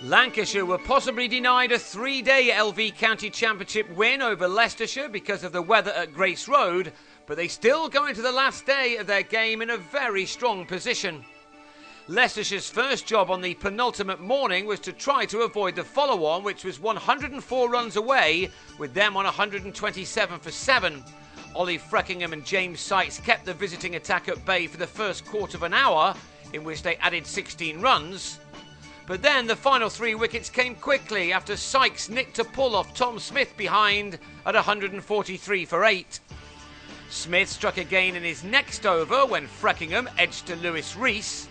Lancashire were possibly denied a 3-day LV County Championship win over Leicestershire because of the weather at Grace Road, but they still go into the last day of their game in a very strong position. Leicestershires' first job on the penultimate morning was to try to avoid the follow-on, which was 104 runs away, with them on 127 for 7. Ollie Freckingham and James Sykes kept the visiting attack at bay for the first quarter of an hour, in which they added 16 runs. But then the final 3 wickets came quickly after Sykes nicked a pull off Tom Smith behind at 143 for 8. Smith struck again in his next over when Freckingham edged to Lewis Rees.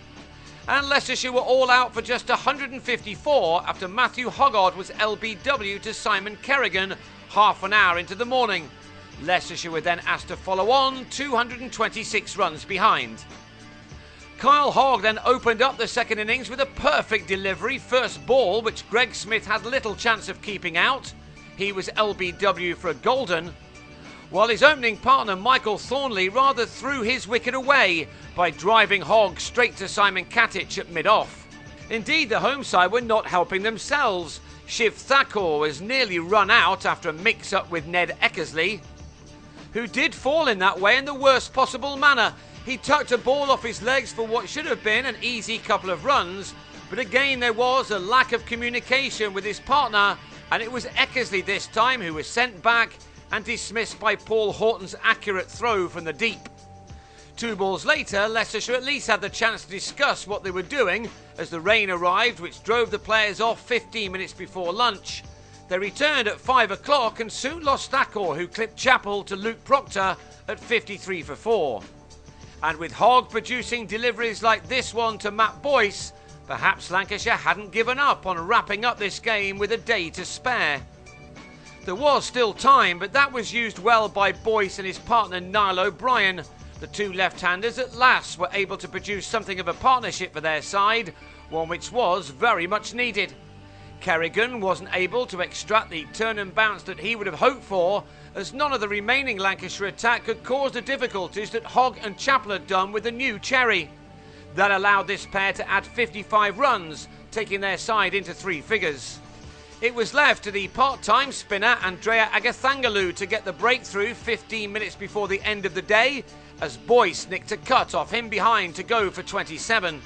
And Leicestershire were all out for just 154 after Matthew Hoggard was LBW to Simon Kerrigan half an hour into the morning. Leicestershire were then asked to follow on 226 runs behind. Kyle Hogg then opened up the second innings with a perfect delivery first ball which Greg Smith had little chance of keeping out. He was LBW for a golden, while his opening partner Michael Thornley rather threw his wicket away by driving Hogg straight to Simon Katic at mid-off. Indeed, the home side were not helping themselves. Shiv Thakur was nearly run out after a mix-up with Ned Eckersley, who did fall in that way in the worst possible manner. He tucked a ball off his legs for what should have been an easy couple of runs, but again there was a lack of communication with his partner, and it was Eckersley this time who was sent back and dismissed by Paul Horton's accurate throw from the deep. 2 balls later, Leicestershire at least had the chance to discuss what they were doing as the rain arrived, which drove the players off 15 minutes before lunch. They returned at 5 o'clock and soon lost Thakur, who clipped Chappell to Luke Proctor at 53 for 4. And with Hogg producing deliveries like this one to Matt Boyce, perhaps Lancashire hadn't given up on wrapping up this game with a day to spare. There was still time, but that was used well by Boyce and his partner Niall O'Brien. The 2 left-handers at last were able to produce something of a partnership for their side, one which was very much needed. Kerrigan wasn't able to extract the turn and bounce that he would have hoped for, as none of the remaining Lancashire attack could cause the difficulties that Hogg and Chappell had done with the new Cherry. That allowed this pair to add 55 runs, taking their side into 3 figures. It was left to the part-time spinner Andrea Agathangalu to get the breakthrough 15 minutes before the end of the day, as Boyce nicked a cut off him behind to go for 27.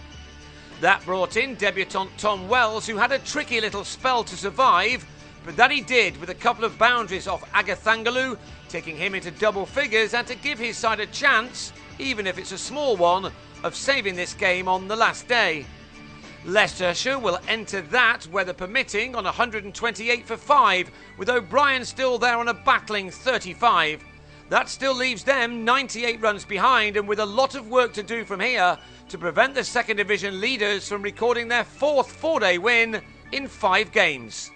That brought in debutant Tom Wells, who had a tricky little spell to survive, but that he did with a couple of boundaries off Agathangalu, taking him into double figures and to give his side a chance, even if it's a small one, of saving this game on the last day. Leicestershire will enter that, weather permitting, on 128 for 5, with O'Brien still there on a battling 35. That still leaves them 98 runs behind, and with a lot of work to do from here to prevent the second division leaders from recording their 4th 4-day win in 5 games.